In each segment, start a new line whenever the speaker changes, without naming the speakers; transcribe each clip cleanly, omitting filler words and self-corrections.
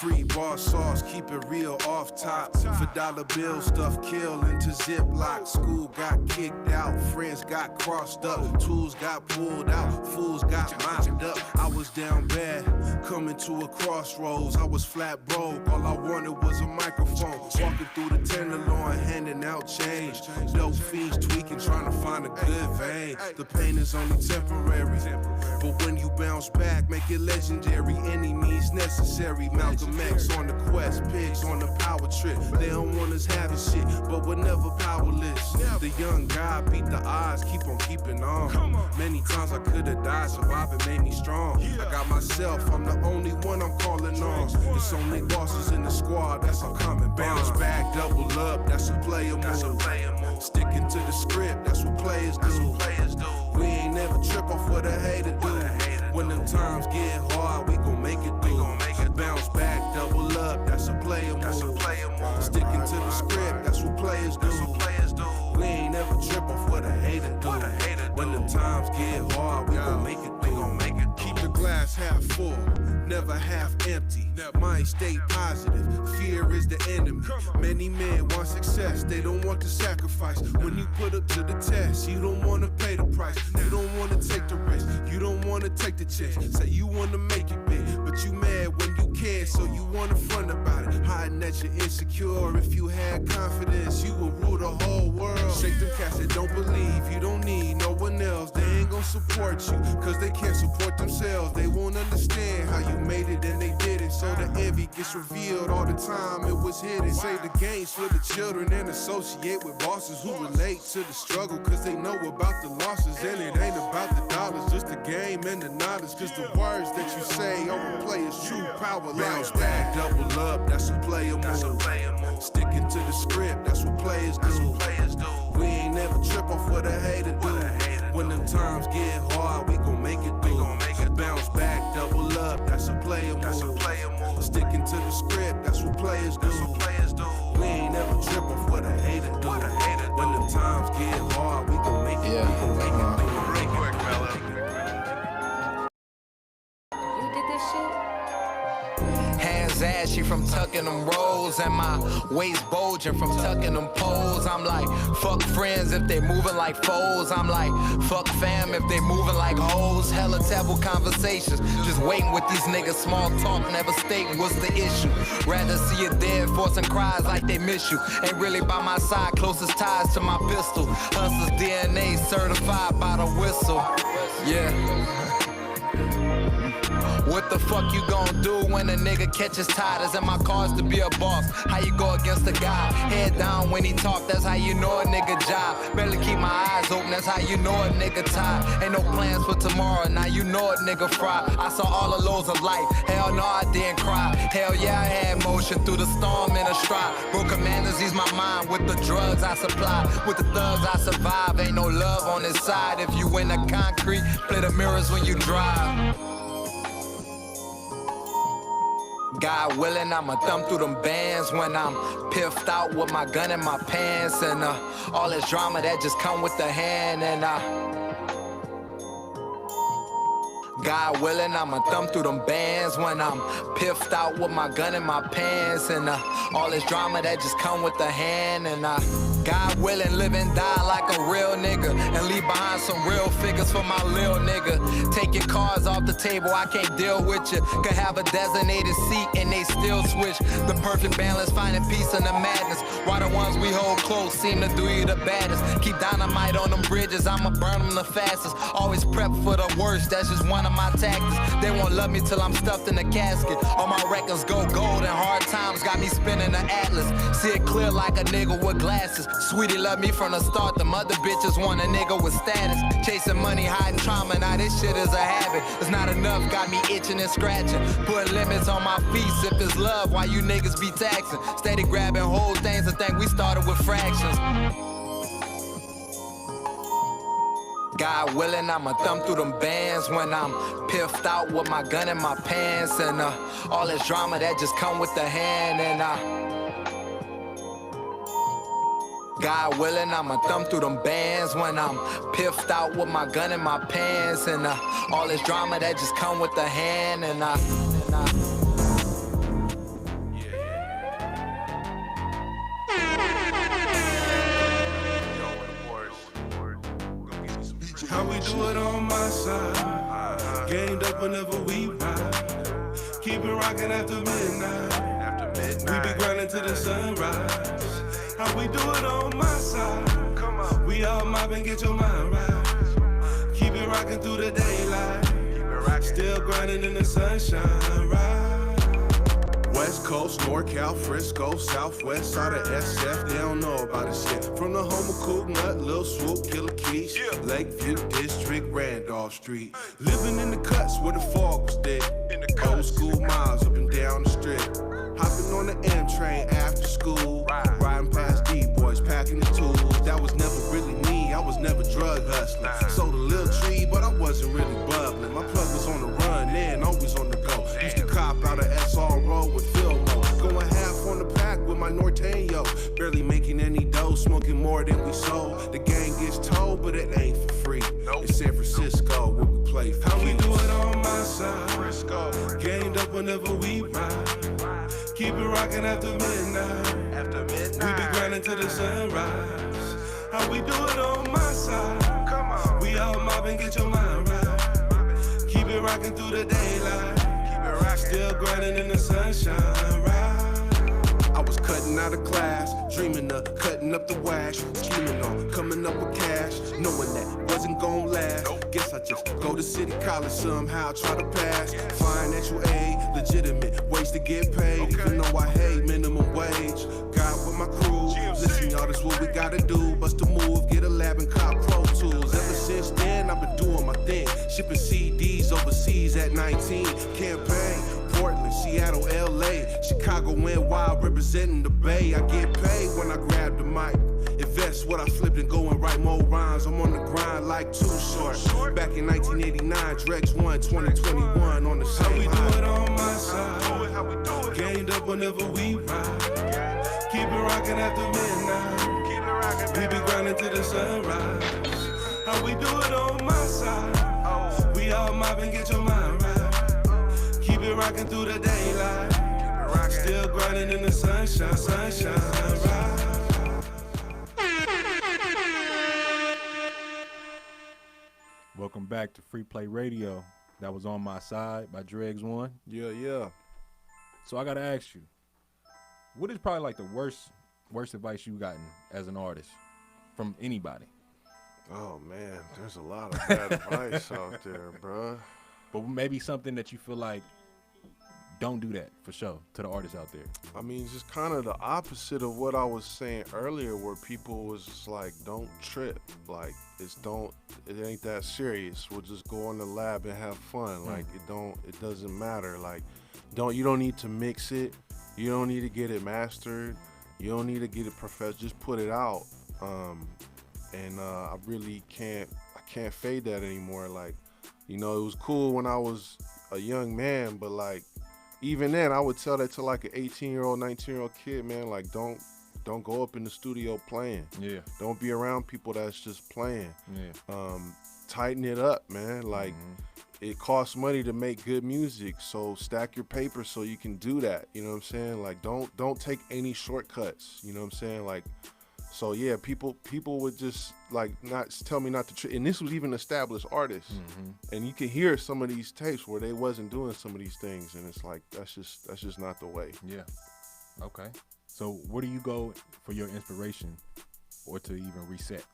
free bar sauce, keep it real off top. For dollar bills, stuff kill into Ziploc. School got kicked out, friends got crossed up, tools got pulled out, fools got mopped up. I was down bad, coming to a crossroads. I was flat broke, all I wanted was a microphone. Walking through the Tenderloin, handing out change. Dope fiends tweaking, trying to find a good vein. The pain is only temporary, but when you bounce back, make it legendary. Any means necessary. Malcolm X on the quest, pigs on the power trip. They don't want us having shit, but we're never powerless. The young guy beat the odds, keep on keeping on. Many times I could've died, surviving made me strong. I got myself, I'm the only one I'm calling on. It's only bosses in the squad, that's how coming. Bounce back, double up, that's a player move. Sticking to the script, that's what players do. We ain't never trip off what a hater do. When them times get hard, we gon' make it through. Bounce back, double up, that's a player move. Sticking to the script, that's what players do. We ain't never trip off what a hater do. When them times get hard, we gon' make it through. Keep the glass half full, never half empty. Mind stay positive, fear is the enemy. Many men want success, they don't want to sacrifice. When you put up to the test, you don't want to pay the price. You don't want to take the risk, you don't want to take the chance. Say you want to make it big, but you mad when you can, so you want to front about it. Hiding that you're insecure, if you had confidence, you would rule the whole world. Shake them cats that don't believe, you don't need no one else. They ain't gonna support you, cause they can't support themselves. They won't understand how you made it and they did it. So the envy gets revealed all the time, it was hidden. Say the game's for the children and associate with bosses who relate to the struggle, cause they know about the losses. And it ain't about the dollars, just the game and the knowledge. Cause the words that you say over players' true power. Bounce back, double up, that's a player move. Sticking to the script, that's what players do. We ain't never trip off what a hater do. When them times get hard, we gon' make it through. Bounce back, double up, that's a player move. Sticking to the script, that's what players do. We ain't never trip off what a hater do. When them times get hard, we gon' make it through.
Real quick, fella.
You did this shit?
Hands ashy from tucking them rolls, and my waist bulging from tucking them poles. I'm like, fuck friends if they moving like foes. I'm like, fuck fam if they moving like hoes. Hella taboo conversations, just waiting with these niggas. Small talk, never stating what's the issue. Rather see you dead, forcing cries like they miss you. Ain't really by my side, closest ties to my pistol. Hustler's DNA certified by the whistle. Yeah. What the fuck you gon' do when a nigga catches titles in my cars to be a boss? How you go against a guy? Head down when he talk, that's how you know a nigga job. Barely keep my eyes open, that's how you know a nigga tired. Ain't no plans for tomorrow, now you know a nigga fried. I saw all the lows of life, hell no I didn't cry. Hell yeah I had motion through the storm in a stride. Broke commanders ease my mind with the drugs I supply. With the thugs I survive, ain't no love on this side. If you in the concrete, play the mirrors when you drive. God willing, I'ma thumb through them bands when I'm piffed out with my gun in my pants. And all this drama that just come with the hand. And God willing, I'ma thumb through them bands when I'm piffed out with my gun in my pants. And all this drama that just come with the hand. And God willing, live and die like a real nigga, and leave behind some real figures for my lil nigga. Take your cards off the table, I can't deal with you. Could have a designated seat and they still switch. The perfect balance, finding peace in the madness. Why the ones we hold close seem to do you the baddest? Keep dynamite on them bridges, I'ma burn them the fastest. Always prep for the worst, that's just one of my tactics. They won't love me till I'm stuffed in a casket. All my records go gold and hard times got me spinning the atlas. See it clear like a nigga with glasses. Sweetie love me from the start, them other bitches want a nigga with status. Chasing money, hiding trauma, now this shit is a habit. It's not enough, got me itching and scratching. Putting limits on my feet, if it's love, why you niggas be taxing? Steady grabbing whole things and think we started with fractions. God willing, I'ma thumb through them bands when I'm piffed out with my gun in my pants. And all this drama that just come with the hand. And God willing, I'ma thumb through them bands when I'm piffed out with my gun in my pants. And all this drama that just come with the hand. And
How we do it on my side. Gamed up whenever we ride. Keep it rockin' after midnight. We be grinding to the sunrise. How we do it on my side. Come on. We all mobbing, get your mind right. Keep it rockin' through the daylight. Still grinding in the sunshine, right? West Coast, NorCal, Frisco, Southwest side of SF, they don't know about this shit. From the home of Coop Nut, Lil Swoop, Killer Keys, Lakeview District, Randolph Street. Living in the cuts where the fog was thick. Old school miles up and down the strip. Hopping on the M train after school. Riding past D-boys, packing the tools. That was never really me, I was never drug hustling. Sold a little tree, but I wasn't really bubbling. My plug was on the run, then always on the go. Used to cop out of SR Road with Philmo. Going half on the pack with my Norteño. Barely making any dough, smoking more than we sold. The gang gets told, but it ain't for free. It's San Francisco where we play for How keys. We do it on my side. Frisco. Gamed up whenever we ride. Keep it rockin' after midnight. We be grinding to the sunrise. How we do it on my side. Come on. We all mobbing, get your mind right. Keep it rockin' through the daylight. Still grinding in the sunshine, right? I was cutting out of class, dreaming of cutting up the wax, scheming on coming up with cash, knowing that wasn't gonna last. Guess I just go to city college somehow, try to pass. Financial aid, legitimate ways to get paid. Even though I hate minimum wage, got with my crew. Listen, y'all, this what we gotta do. Bust a move, get a lab and cop Pro Tools. Ever since then, I've been doing my thing, shipping CDs overseas at 19. Campaign. Portland, Seattle, LA, Chicago went wild representing the Bay. I get paid when I grab the mic. Invest what I flipped and go and write more rhymes. I'm on the grind like Too Short. Back in 1989, Dregs won 2021 on the same. How we do it on my side. Gamed up whenever we ride. Keep it rockin' after midnight. We be grinding to the sunrise. How we do it on my side. We all mobbing, get your mind right. Keep it rockin' through the daylight. Still grinding in the sunshine, right?
Welcome back to Free Play Radio. That was On My Side by Dregs 1.
Yeah.
So I gotta ask you, what is probably like the worst advice you've gotten as an artist from anybody?
Oh man, there's a lot of bad advice out there, bruh.
But maybe something that you feel like, don't do that for sure to the artists out there.
I mean, just kind of the opposite of what I was saying earlier, where people was just like, don't trip. Like, it ain't that serious. We'll just go in the lab and have fun. Like, it doesn't matter. Like, you don't need to mix it. You don't need to get it mastered. You don't need to get it professional. Just put it out. I really can't fade that anymore. Like, you know, it was cool when I was a young man, but like, even then, I would tell that to like an 18-year-old, 19-year-old kid, man, like, don't go up in the studio playing. Yeah. Don't be around people that's just playing. Yeah. Tighten it up, man. Like, it costs money to make good music, so stack your paper so you can do that. You know what I'm saying? Like, don't take any shortcuts. You know what I'm saying? Like, so yeah, people would just like not tell me not to. And this was even established artists, and you can hear some of these tapes where they wasn't doing some of these things, and it's like that's just not the way.
Yeah. Okay. So where do you go for your inspiration, or to even reset?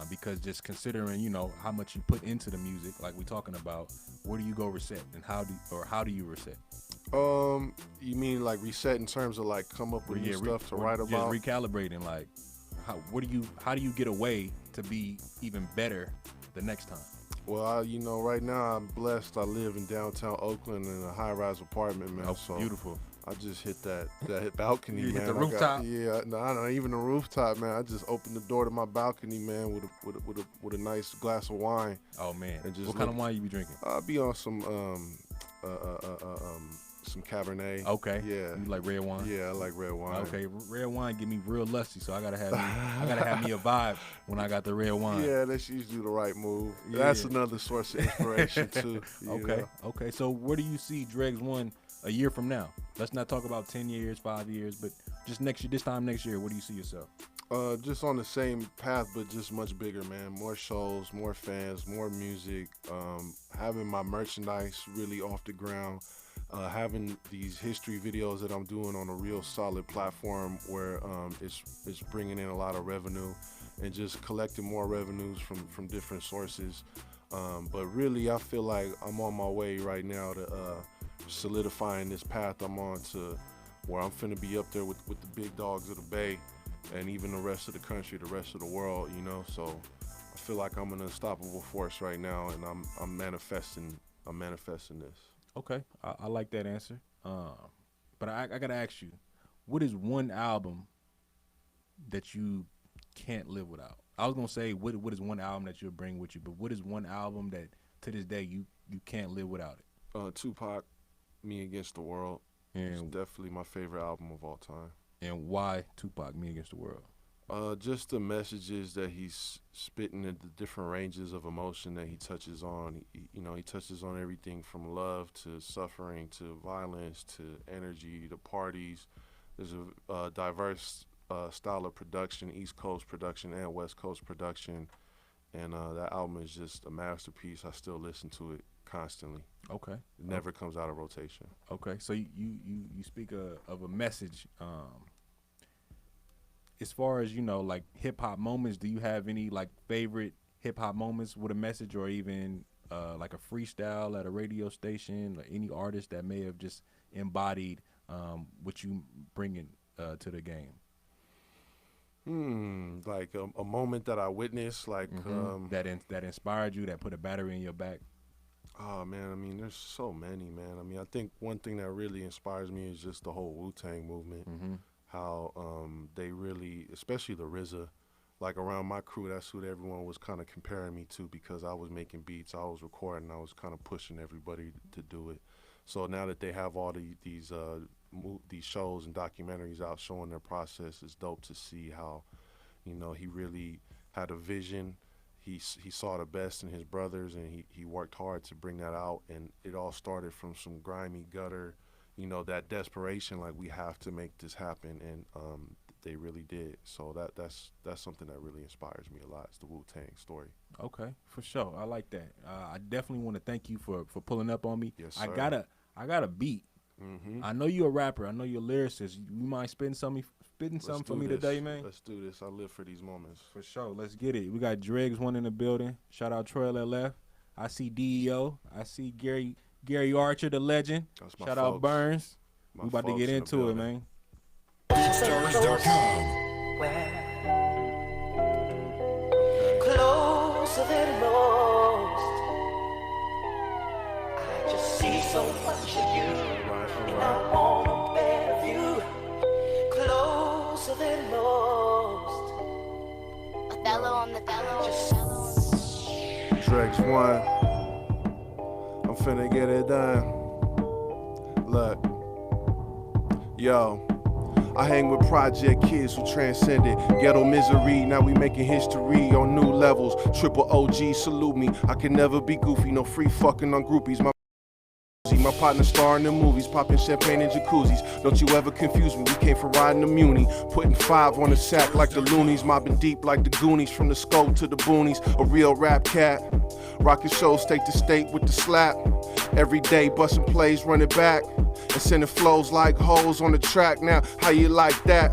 Because just considering, you know, how much you put into the music, like we're talking about, where do you go reset, and how do you reset?
You mean like reset in terms of like come up with new stuff to write about?
Just recalibrating, like. How do you get away to be even better the next time?
Well, you know, right now I'm blessed. I live in downtown Oakland in a high-rise apartment, man.
Oh,
so
beautiful.
I just hit that balcony, man.
Hit the rooftop?
Not even the rooftop, man. I just opened the door to my balcony, man, with a nice glass of wine.
Oh man! And just what kind of wine you be drinking?
I'll be on some Cabernet.
Okay.
Yeah.
You like red wine?
Yeah, I like red wine.
Okay, red wine get me real lusty, so I gotta have me a vibe when I got the red wine.
Yeah, that's usually the right move. Yeah. That's another source of inspiration too.
Okay. So where do you see Dregs 1 a year from now? Let's not talk about 10 years, 5 years, but just this time next year, where do you see yourself?
Just on the same path, but just much bigger, man. More shows, more fans, more music. Having my merchandise really off the ground. Having these history videos that I'm doing on a real solid platform where it's bringing in a lot of revenue, and just collecting more revenues from different sources. But really, I feel like I'm on my way right now to solidifying this path I'm on to where I'm finna be up there with the big dogs of the Bay and even the rest of the country, the rest of the world, you know? So I feel like I'm an unstoppable force right now, and I'm manifesting this.
Okay, I like that answer. But I gotta ask you, what is one album that you can't live without? I was gonna say what is one album that you'll bring with you, but what is one album that to this day you can't live without it?
Tupac, Me Against the World. It's definitely my favorite album of all time.
And why Tupac, Me Against the World?
Just the messages that he's spitting at the different ranges of emotion that he touches on. He touches on everything from love to suffering to violence to energy to parties. There's a diverse style of production, East Coast production and West Coast production. And that album is just a masterpiece. I still listen to it constantly.
Okay.
It never comes out of rotation.
Okay, so you speak of a message. As far as, like hip-hop moments, do you have any like favorite hip-hop moments with a message, or even like a freestyle at a radio station, or any artist that may have just embodied what you bringing to the game?
Like a moment that I witnessed, like
that inspired you, that put a battery in your back.
Oh man, I mean, there's so many, man. I mean, I think one thing that really inspires me is just the whole Wu-Tang movement. How they really, especially the RZA, like around my crew, that's who everyone was kind of comparing me to, because I was making beats, I was recording, I was kind of pushing everybody to do it. So now that they have all these shows and documentaries out showing their process, it's dope to see how, he really had a vision. He saw the best in his brothers, and he worked hard to bring that out. And it all started from some grimy gutter, that desperation, like we have to make this happen, and they really did. So that's something that really inspires me a lot. It's the Wu-Tang story. Okay,
for sure. I like that. I definitely want to thank you for pulling up on me.
Yes, sir.
I got a beat. I know you're a rapper. I know you're a lyricist. You mind spitting something for me today, man?
Let's do this. I live for these moments.
For sure. Let's get it. We got Dregs one in the building. Shout out Troy LF. I see DEO. I see Gary Archer, the legend. Shout out Burns. We about to get into it, man.
Closer than most. I just see so much of you. And I want a better view. Closer than most.
Othello on the
Dregs 1. I'm finna get it done. Look. Yo. I hang with project kids who transcended ghetto misery. Now we making history on new levels. Triple OG, salute me. I can never be goofy. No free fucking on groupies. My partner starring in movies, popping champagne in jacuzzis. Don't you ever confuse me, we came from riding the Muni. Putting 5 on the sack like the loonies. Mobbing deep like the Goonies, from the scope to the boonies. A real rap cat. Rocking shows state to state with the slap. Every day busting plays, running back. And sending flows like hoes on the track. Now, how you like that?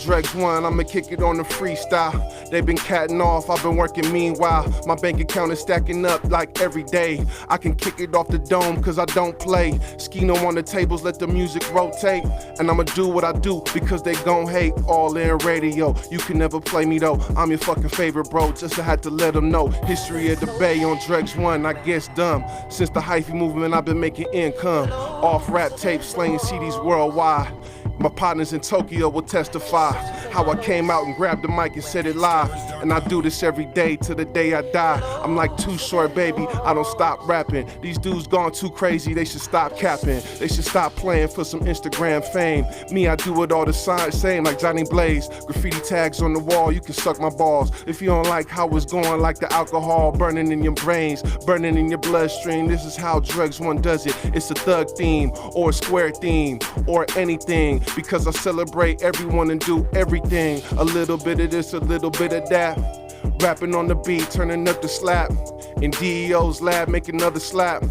Dregs 1, I'ma kick it on the freestyle. They been catting off, I've been working meanwhile. My bank account is stacking up like every day. I can kick it off the dome cause I don't play. Scino on the tables, let the music rotate. And I'ma do what I do because they gon' hate. All in radio, you can never play me though. I'm your fucking favorite bro, just I had to let them know. History of the Bay on Dregs 1, I guess dumb. Since the hyphy movement, I've been making income. Off rap tapes, slaying CDs worldwide. My partners in Tokyo will testify how I came out and grabbed the mic and said it live. And I do this every day till the day I die. I'm like Too Short, baby, I don't stop rapping. These dudes gone too crazy, they should stop capping. They should stop playing for some Instagram fame. Me, I do it all the same like Johnny Blaze. Graffiti tags on the wall, you can suck my balls. If you don't like how it's going, like the alcohol burning in your brains, burning in your bloodstream, this is how Dregs One does it. It's a thug theme or a square theme or anything, because I celebrate everyone and do everything. A little bit of this, a little bit of that. Rapping on the beat, turning up the slap. In DEO's lab, make another slap.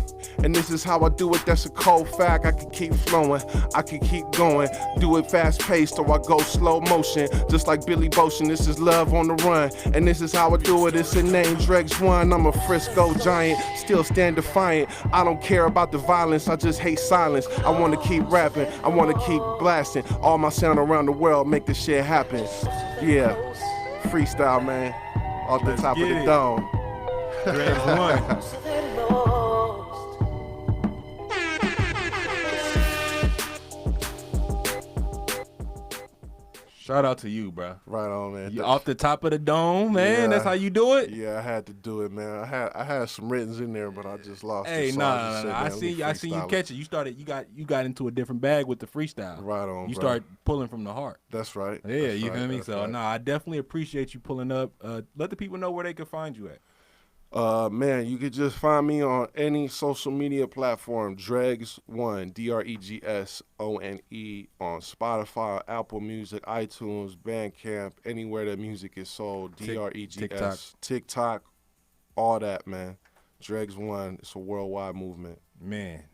And this is how I do it, that's a cold fact. I can keep flowing, I can keep going. Do it fast paced or I go slow motion. Just like Billy Botion, this is love on the run. And this is how I do it, it's a name, Dregs One. I'm a Frisco giant, still stand defiant. I don't care about the violence, I just hate silence. I wanna keep rapping, I wanna keep blasting. All my sound around the world, make this shit happen. Yeah, freestyle, man. Off the top of the dome.
Dregs One. Shout out to you, bro.
Right on, man.
You off the top of the dome, man.
Yeah.
That's how you do it.
Yeah, I had to do it, man. I had some writtens in there, but I just lost.
Hey,
it, so
nah. I see you
freestyle.
catch it. You got into a different bag with the freestyle.
Right on.
You
bro.
start pulling from the heart.
That's right.
Yeah,
That's
you
right.
feel me?
That's
So
right.
I definitely appreciate you pulling up. Let the people know where they can find you at.
Man, you could just find me on any social media platform, Dregs One, DREGSONE, on Spotify, Apple Music, iTunes, Bandcamp, anywhere that music is sold. DREGS, TikTok, all that, man. Dregs One, it's a worldwide movement.
Man.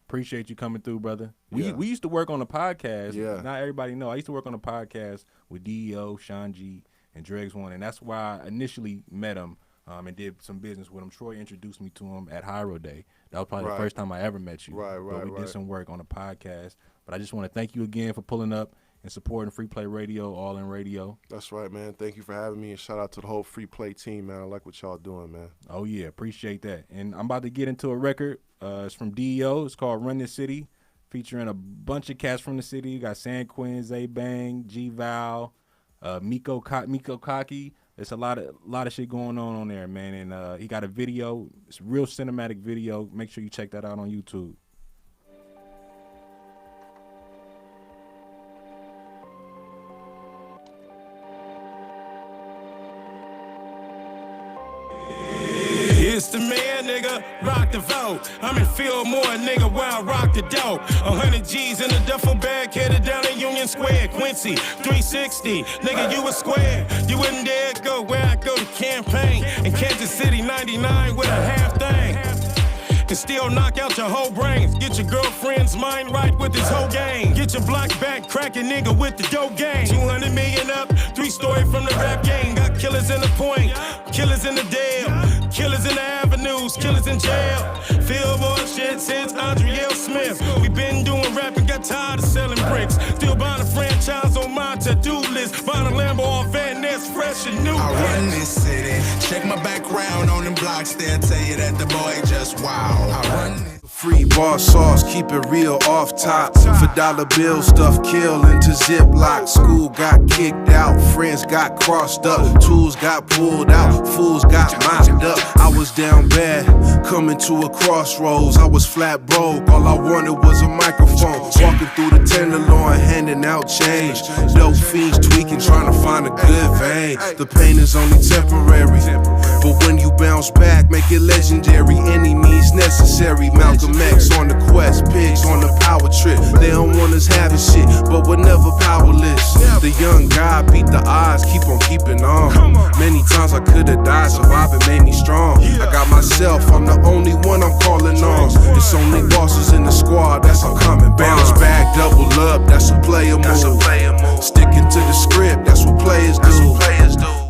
Appreciate you coming through, brother. We
Yeah.
we used to work on a podcast.
Yeah.
Not everybody know. I used to work on a podcast with DEO, Sean G, and Dregs One, and that's why I initially met him. And did some business with him. Troy introduced me to him at Hyro Day. That was probably the first time I ever met you.
Right.
But we did some work on a podcast. But I just want to thank you again for pulling up and supporting Free Play Radio, All In Radio.
That's right, man. Thank you for having me, and shout out to the whole Free Play team, man. I like what y'all doing, man.
Oh, yeah. Appreciate that. And I'm about to get into a record. It's from DEO. It's called Run This City, featuring a bunch of cats from the city. You got San Quinn, Zay Bang, G Val, Miko Kaki. It's a lot of shit going on there, man. And he got a video. It's a real cinematic video. Make sure you check that out on YouTube.
It's the man, nigga, rock the vote. I'm in Fillmore, nigga, where I rock the dope. 100 G's in a duffel bag, headed down in Union Square. Quincy, 360, nigga, you a square. You wouldn't dare go where I go to campaign. In Kansas City, 99 with a half thing. And still knock out your whole brains. Get your girlfriend's mind right with this whole game. Get your block back, cracking nigga with the dope game. 200 million up, 3-story from the rap game. Got killers in the point, killers in the Dale, killers in the avenues, killers in jail. Fillmore shit since Andriel Smith. We been doing rap and got tired of selling bricks. Still buying a franchise on my to-do list. Buying a Lambo on Van Ness, fresh and new.
I run this city. Check my background on them blocks. They'll tell you that the boy just wow. I run this.
Free bar sauce, keep it real off top. For dollar bills, stuff kill into Ziploc. School got kicked out, friends got crossed up, tools got pulled out, fools got mopped up. I was down bad, coming to a crossroads. I was flat broke, all I wanted was a microphone. Walking through the Tenderloin, handing out change. Dope fiends tweaking, trying to find a good vein. The pain is only temporary, but when you bounce back, make it legendary. Any means necessary. Malcolm X on the quest, pigs on the power trip. They don't want us having shit, but we're never powerless. The young guy beat the odds, keep on keeping on. Many times I could've died, surviving made me strong. I got myself, I'm the only one I'm calling on. It's only bosses in the squad, that's how coming. Bounce back, double up, that's a player move. Sticking to the script, that's what players do.